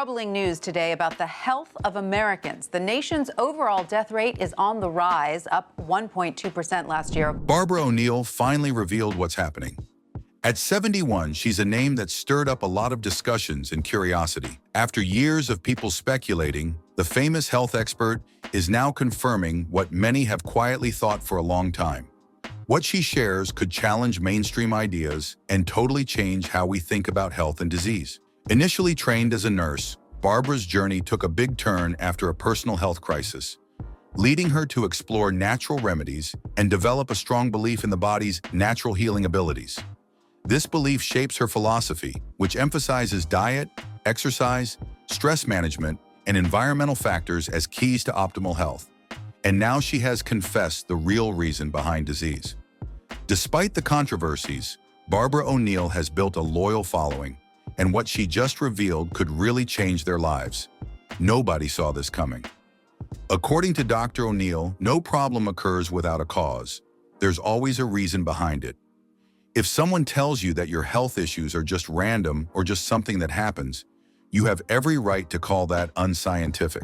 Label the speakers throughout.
Speaker 1: Troubling news today about the health of Americans. The nation's overall death rate is on the rise, up 1.2% last year.
Speaker 2: Barbara O'Neill finally revealed what's happening. At 71, she's a name that stirred up a lot of discussions and curiosity. After years of people speculating, the famous health expert is now confirming what many have quietly thought for a long time. What she shares could challenge mainstream ideas and totally change how we think about health and disease. Initially trained as a nurse, Barbara's journey took a big turn after a personal health crisis, leading her to explore natural remedies and develop a strong belief in the body's natural healing abilities. This belief shapes her philosophy, which emphasizes diet, exercise, stress management, and environmental factors as keys to optimal health. And now she has confessed the real reason behind disease. Despite the controversies, Barbara O'Neill has built a loyal following, and what she just revealed could really change their lives. Nobody saw this coming. According to Dr. O'Neill, no problem occurs without a cause. There's always a reason behind it. If someone tells you that your health issues are just random or just something that happens, you have every right to call that unscientific.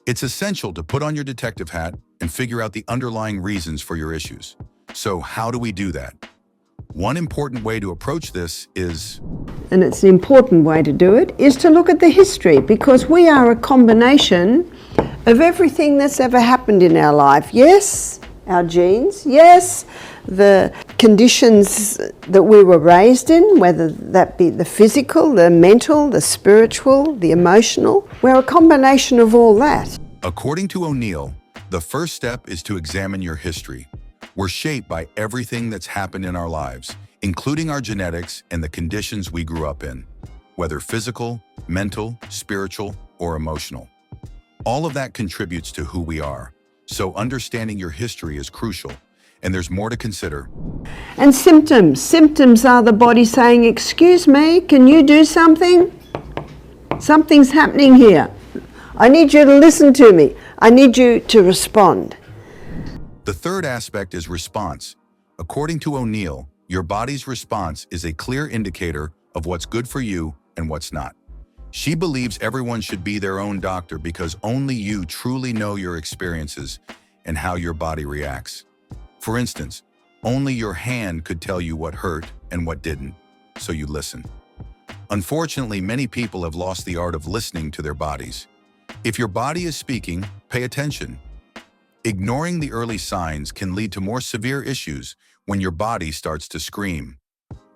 Speaker 2: It's essential to put on your detective hat and figure out the underlying reasons for your issues. So how do we do that? One important way to approach this is,
Speaker 3: and it's an important way to do it, is to look at the history, because we are a combination of everything that's ever happened in our life. Yes, our genes, yes, the conditions that we were raised in, whether that be the physical, the mental, the spiritual, the emotional. We're a combination of all that.
Speaker 2: According to O'Neill, the first step is to examine your history. We're shaped by everything that's happened in our lives, including our genetics and the conditions we grew up in, whether physical, mental, spiritual, or emotional. All of that contributes to who we are, so understanding your history is crucial, and there's more to consider.
Speaker 3: And symptoms. Symptoms are the body saying, excuse me, can you do something? Something's happening here. I need you to listen to me. I need you to respond.
Speaker 2: The third aspect is response. According to O'Neill, your body's response is a clear indicator of what's good for you and what's not. She believes everyone should be their own doctor because only you truly know your experiences and how your body reacts. For instance, only your hand could tell you what hurt and what didn't, so you listen. Unfortunately, many people have lost the art of listening to their bodies. If your body is speaking, pay attention. Ignoring the early signs can lead to more severe issues when your body starts to scream.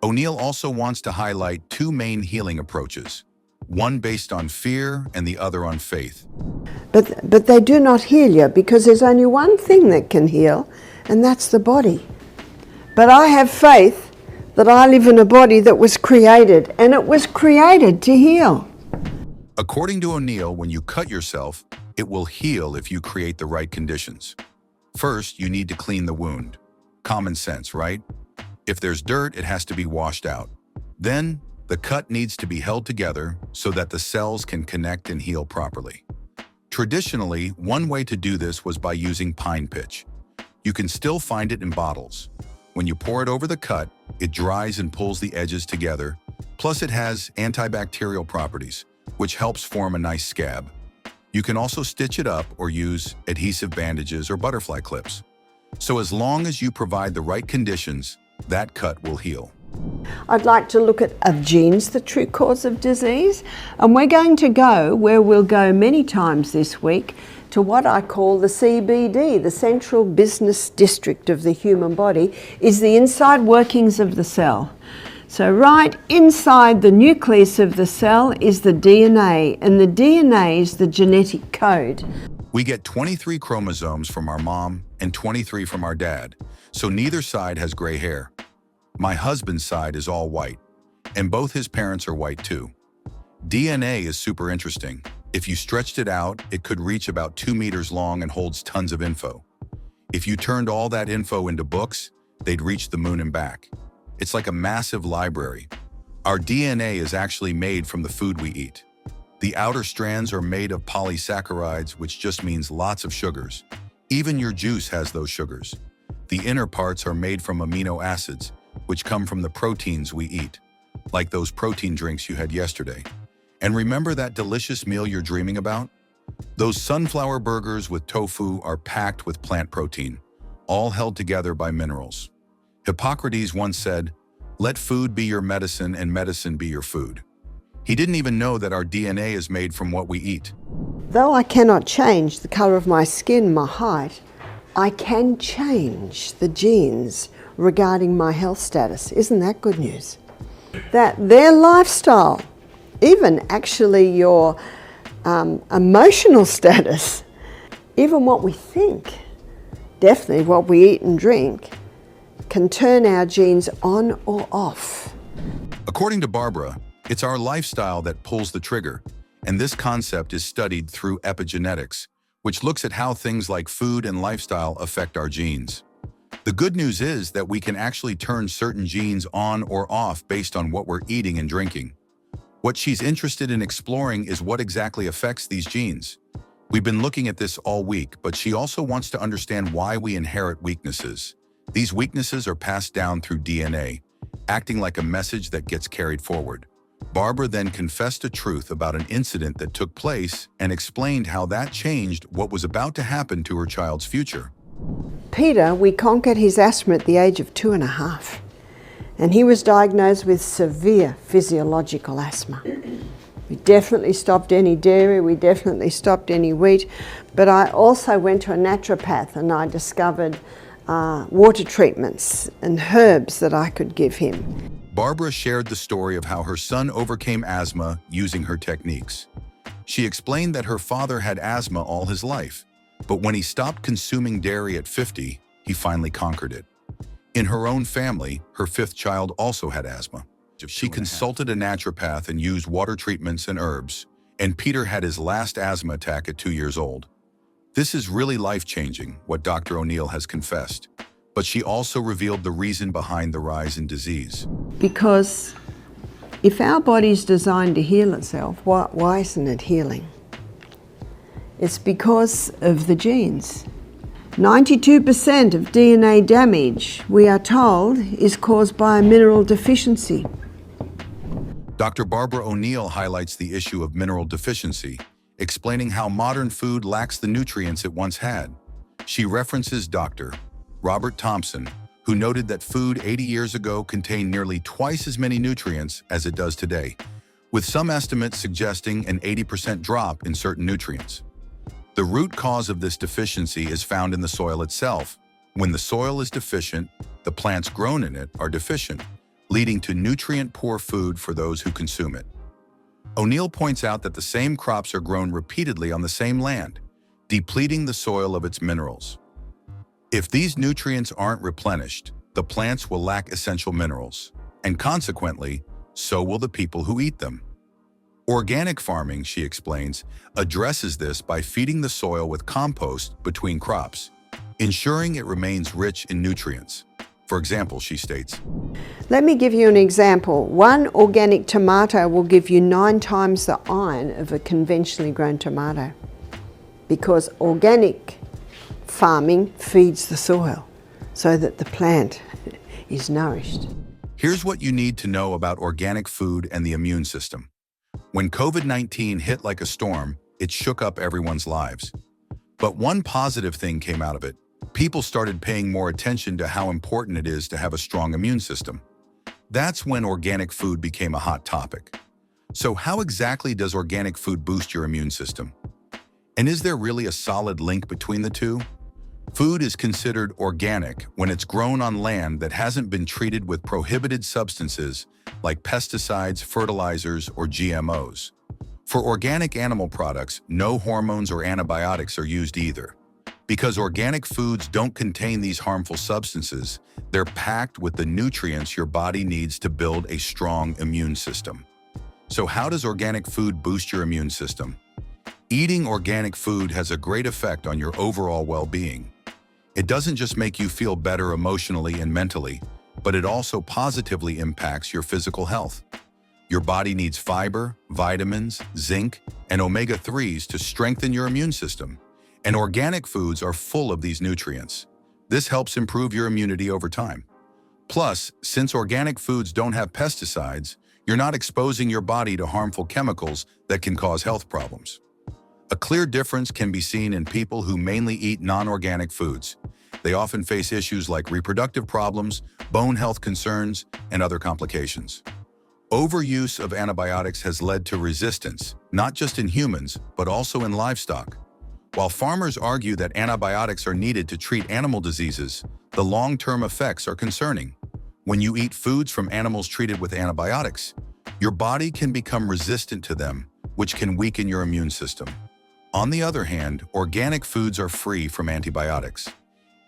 Speaker 2: O'Neill also wants to highlight two main healing approaches, one based on fear and the other on faith.
Speaker 3: But they do not heal you, because there's only one thing that can heal, and that's the body. But I have faith that I live in a body that was created, and it was created to heal.
Speaker 2: According to O'Neill, when you cut yourself, it will heal if you create the right conditions. First, you need to clean the wound. Common sense, right? If there's dirt, it has to be washed out. Then, the cut needs to be held together so that the cells can connect and heal properly. Traditionally, one way to do this was by using pine pitch. You can still find it in bottles. When you pour it over the cut, it dries and pulls the edges together. Plus, it has antibacterial properties, which helps form a nice scab. You can also stitch it up or use adhesive bandages or butterfly clips. So as long as you provide the right conditions, that cut will heal.
Speaker 3: I'd like to look at genes, the true cause of disease, and we're going to go where we'll go many times this week, to what I call the CBD, the Central Business District of the human body, is the inside workings of the cell. So right inside the nucleus of the cell is the DNA, and the DNA is the genetic code.
Speaker 2: We get 23 chromosomes from our mom and 23 from our dad, so neither side has gray hair. My husband's side is all white, and both his parents are white too. DNA is super interesting. If you stretched it out, it could reach about 2 meters long and holds tons of info. If you turned all that info into books, they'd reach the moon and back. It's like a massive library. Our DNA is actually made from the food we eat. The outer strands are made of polysaccharides, which just means lots of sugars. Even your juice has those sugars. The inner parts are made from amino acids, which come from the proteins we eat, like those protein drinks you had yesterday. And remember that delicious meal you're dreaming about? Those sunflower burgers with tofu are packed with plant protein, all held together by minerals. Hippocrates once said, "Let food be your medicine and medicine be your food." He didn't even know that our DNA is made from what we eat.
Speaker 3: Though I cannot change the colour of my skin, my height, I can change the genes regarding my health status. Isn't that good news? That their lifestyle, even actually your emotional status, even what we think, definitely what we eat and drink, can turn our genes on or off.
Speaker 2: According to Barbara, it's our lifestyle that pulls the trigger, and this concept is studied through epigenetics, which looks at how things like food and lifestyle affect our genes. The good news is that we can actually turn certain genes on or off based on what we're eating and drinking. What she's interested in exploring is what exactly affects these genes. We've been looking at this all week, but she also wants to understand why we inherit weaknesses. These weaknesses are passed down through DNA, acting like a message that gets carried forward. Barbara then confessed a truth about an incident that took place and explained how that changed what was about to happen to her child's future.
Speaker 3: Peter, we conquered his asthma at the age of 2.5, and he was diagnosed with severe physiological asthma. We definitely stopped any dairy, we definitely stopped any wheat, but I also went to a naturopath and I discovered water treatments and herbs that I could give him.
Speaker 2: Barbara shared the story of how her son overcame asthma using her techniques. She explained that her father had asthma all his life, but when he stopped consuming dairy at 50, he finally conquered it. In her own family, her 5th child also had asthma. She consulted a naturopath and used water treatments and herbs, and Peter had his last asthma attack at 2 years old. This is really life-changing, what Dr. O'Neill has confessed, but she also revealed the reason behind the rise in disease.
Speaker 3: Because if our body's designed to heal itself, why isn't it healing? It's because of the genes. 92% of DNA damage, we are told, is caused by a mineral deficiency.
Speaker 2: Dr. Barbara O'Neill highlights the issue of mineral deficiency, explaining how modern food lacks the nutrients it once had. She references Dr. Robert Thompson, who noted that food 80 years ago contained nearly twice as many nutrients as it does today, with some estimates suggesting an 80% drop in certain nutrients. The root cause of this deficiency is found in the soil itself. When the soil is deficient, the plants grown in it are deficient, leading to nutrient-poor food for those who consume it. O'Neill points out that the same crops are grown repeatedly on the same land, depleting the soil of its minerals. If these nutrients aren't replenished, the plants will lack essential minerals, and consequently, so will the people who eat them. Organic farming, she explains, addresses this by feeding the soil with compost between crops, ensuring it remains rich in nutrients. For example, she states,
Speaker 3: Let me give you an example. One organic tomato will give you 9 times the iron of a conventionally grown tomato, because organic farming feeds the soil so that the plant is nourished.
Speaker 2: Here's what you need to know about organic food and the immune system. When COVID-19 hit like a storm, it shook up everyone's lives. But one positive thing came out of it. People started paying more attention to how important it is to have a strong immune system. That's when organic food became a hot topic. So how exactly does organic food boost your immune system? And is there really a solid link between the two? Food is considered organic when it's grown on land that hasn't been treated with prohibited substances like pesticides, fertilizers, or GMOs. For organic animal products, no hormones or antibiotics are used either. Because organic foods don't contain these harmful substances, they're packed with the nutrients your body needs to build a strong immune system. So how does organic food boost your immune system? Eating organic food has a great effect on your overall well-being. It doesn't just make you feel better emotionally and mentally, but it also positively impacts your physical health. Your body needs fiber, vitamins, zinc, and omega-3s to strengthen your immune system, and organic foods are full of these nutrients. This helps improve your immunity over time. Plus, since organic foods don't have pesticides, you're not exposing your body to harmful chemicals that can cause health problems. A clear difference can be seen in people who mainly eat non-organic foods. They often face issues like reproductive problems, bone health concerns, and other complications. Overuse of antibiotics has led to resistance, not just in humans, but also in livestock. While farmers argue that antibiotics are needed to treat animal diseases, the long-term effects are concerning. When you eat foods from animals treated with antibiotics, your body can become resistant to them, which can weaken your immune system. On the other hand, organic foods are free from antibiotics.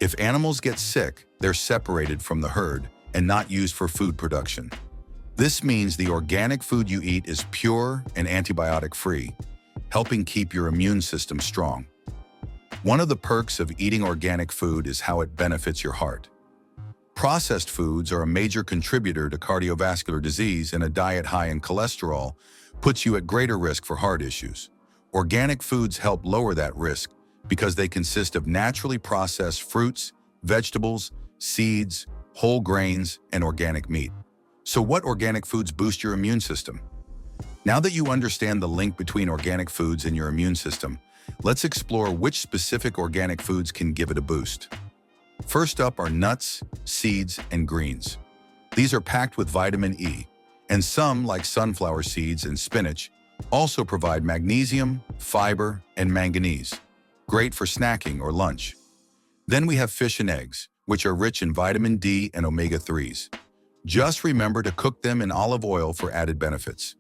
Speaker 2: If animals get sick, they're separated from the herd and not used for food production. This means the organic food you eat is pure and antibiotic-free, helping keep your immune system strong. One of the perks of eating organic food is how it benefits your heart. Processed foods are a major contributor to cardiovascular disease, and a diet high in cholesterol puts you at greater risk for heart issues. Organic foods help lower that risk because they consist of naturally processed fruits, vegetables, seeds, whole grains, and organic meat. So what organic foods boost your immune system? Now that you understand the link between organic foods and your immune system, let's explore which specific organic foods can give it a boost. First up are nuts, seeds, and greens. These are packed with vitamin E, and some, like sunflower seeds and spinach, also provide magnesium, fiber, and manganese, great for snacking or lunch. Then we have fish and eggs, which are rich in vitamin D and omega-3s. Just remember to cook them in olive oil for added benefits.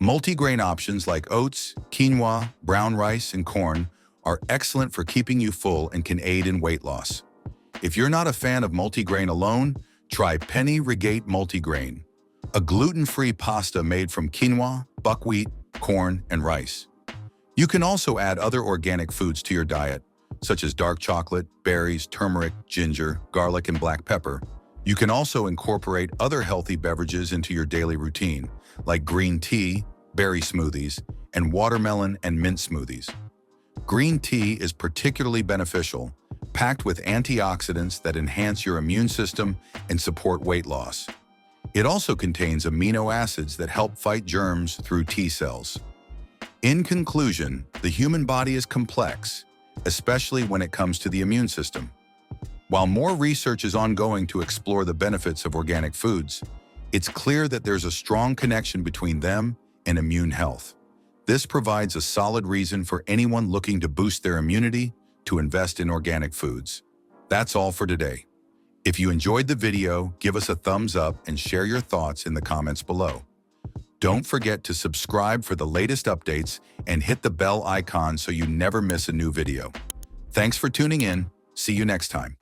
Speaker 2: Multigrain options like oats, quinoa, brown rice, and corn are excellent for keeping you full and can aid in weight loss. If you're not a fan of multigrain alone, try Penny Regate Multigrain, a gluten-free pasta made from quinoa, buckwheat, corn, and rice. You can also add other organic foods to your diet, such as dark chocolate, berries, turmeric, ginger, garlic, and black pepper. You can also incorporate other healthy beverages into your daily routine, like green tea, berry smoothies, and watermelon and mint smoothies. Green tea is particularly beneficial, packed with antioxidants that enhance your immune system and support weight loss. It also contains amino acids that help fight germs through T cells. In conclusion, the human body is complex, especially when it comes to the immune system. While more research is ongoing to explore the benefits of organic foods, it's clear that there's a strong connection between them and immune health. This provides a solid reason for anyone looking to boost their immunity to invest in organic foods. That's all for today. If you enjoyed the video, give us a thumbs up and share your thoughts in the comments below. Don't forget to subscribe for the latest updates and hit the bell icon so you never miss a new video. Thanks for tuning in. See you next time.